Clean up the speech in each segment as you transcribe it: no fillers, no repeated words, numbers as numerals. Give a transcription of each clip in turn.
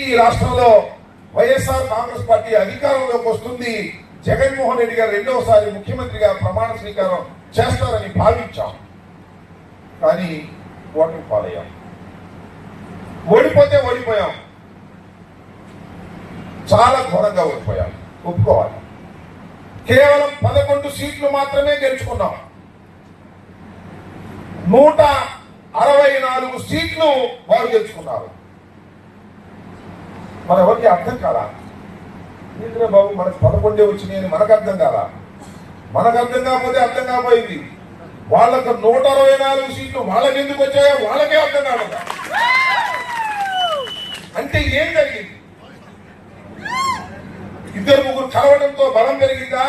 ఈ రాష్ట్రంలో వైఎస్ఆర్ కాంగ్రెస్ పార్టీ అధికారంలోకి వస్తుంది. జగన్మోహన్ రెడ్డి గారు రెండవసారి ముఖ్యమంత్రిగా ప్రమాణ స్వీకారం చేస్తారని భావించాం. కానీ ఓటమి పాలయ్యాం. ఓడిపోతే ఓడిపోయాం, చాలా ఘోరంగా ఓడిపోయాం, ఒప్పుకోవాలి. కేవలం 11 సీట్లు మాత్రమే గెలుచుకున్నాం. 164 సీట్లు వారు గెలుచుకున్నారు. మన ఎవరికి అర్థం కాదా? ఏంటంటే బాబు మనకు 11 వచ్చినాయని మనకు అర్థం కాదా? మనకు అర్థం కాకపోతే అర్థం కాకపోయింది. వాళ్ళకు 164 సీట్లు వాళ్ళకి ఎందుకు వచ్చాయో వాళ్ళకే అర్థం కాదు. అంటే ఏం జరిగింది? ఇద్దరు ముగ్గురు కలవడంతో బలం పెరిగిందా,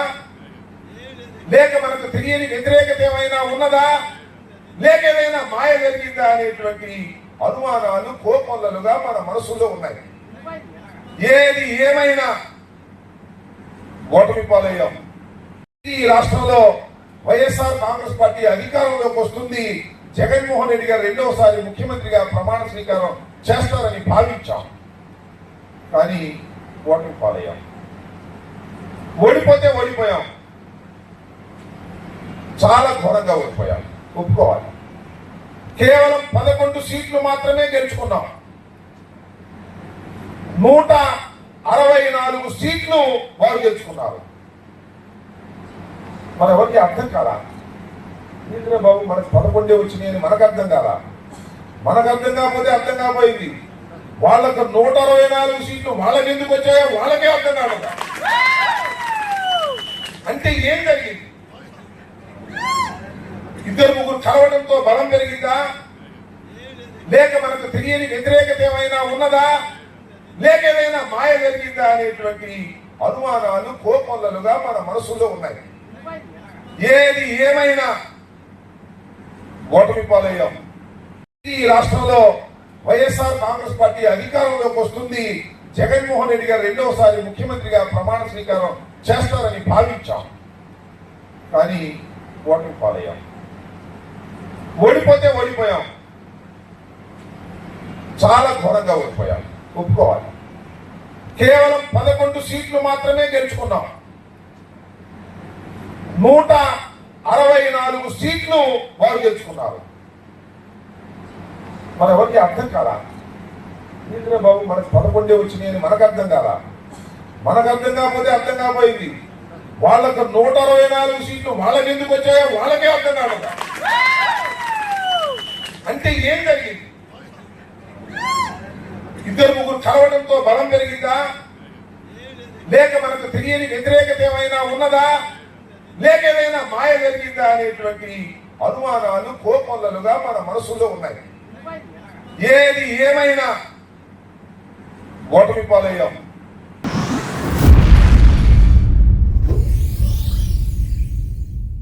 లేక మనకు తెలియని వ్యతిరేకత ఏమైనా ఉన్నదా, లేక ఏదైనా మాయ జరిగిందా అనేటువంటి అనుమానాలు కోపంలుగా మన మనసులో ఉన్నాయి. ఏది ఏమైనా ఓటమి పాలయ్యాం. ఈ రాష్ట్రంలో వైఎస్ఆర్ కాంగ్రెస్ పార్టీ అధికారంలోకి వస్తుంది. జగన్మోహన్ రెడ్డి గారు రెండవసారి ముఖ్యమంత్రిగా ప్రమాణ స్వీకారం చేస్తారని భావించాం. కానీ ఓటమి పాలయ్యాం. ఓడిపోతే ఓడిపోయాం, చాలా ఘోరంగా ఓడిపోయాం, ఒప్పుకోవాలి. కేవలం 11 సీట్లు మాత్రమే గెలుచుకున్నాం. 164 సీట్లు వారు గెలుచుకున్నారు. మన ఎవరికి అర్థం కాదా? ఏంటంటే బాబు మనకు 11 వచ్చినాయని మనకు అర్థం కాదా? మనకు అర్థం కాకపోతే అర్థం కాకపోయింది. వాళ్ళకు 164 సీట్లు వాళ్ళకి ఎందుకు వచ్చాయో వాళ్ళకే అర్థం కాదు. అంటే ఏం జరిగింది? ఇద్దరు ముగ్గురు కలవడంతో బలం పెరిగిందా, లేక మనకు తెలియని వ్యతిరేకత ఏమైనా ఉన్నదా, లేక ఏదైనా మాయ జరిగిందా అనేటువంటి అనుమానాలు కోపంలుగా మన మనసులో ఉన్నాయి. ఏది ఏమైనా ఓటమి పాలయ్యాం. ఈ రాష్ట్రంలో వైఎస్ఆర్ కాంగ్రెస్ పార్టీ అధికారంలోకి వస్తుంది. జగన్మోహన్ రెడ్డి గారు రెండవసారి ముఖ్యమంత్రిగా ప్రమాణ స్వీకారం చేస్తారని భావించాం. కానీ ఓటమి పాలయ్యాం. ఓడిపోతే ఓడిపోయాం, చాలా ఘోరంగా ఓడిపోయాం, ఒప్పుకోవాలి. కేవలం 11 సీట్లు మాత్రమే గెలుచుకున్నాం. 164 సీట్లు వారు గెలుచుకున్నారు. మన ఎవరికి అర్థం కాదా? ఏంటంటే బాబు మనకు 11 వచ్చినాయని మనకు అర్థం కాదా? మనకు అర్థం కాకపోతే అర్థం కాకపోయింది. వాళ్ళకు 164 సీట్లు వాళ్ళకి ఎందుకు వచ్చాయో వాళ్ళకే అర్థం కాదు. అంటే ఏం జరిగింది? ఇద్దరు ముగ్గురు కలవడంతో బలం పెరిగిందా, లేక మనకు తెలియని వ్యతిరేకత ఏమైనా ఉన్నదా, లేక ఏదైనా మాయ జరిగిందా అనేటువంటి అనుమానాలు కోపంలుగా మన మనసులో ఉన్నాయి. ఏది ఏమైనా ఓటమి పాలయ్యాం.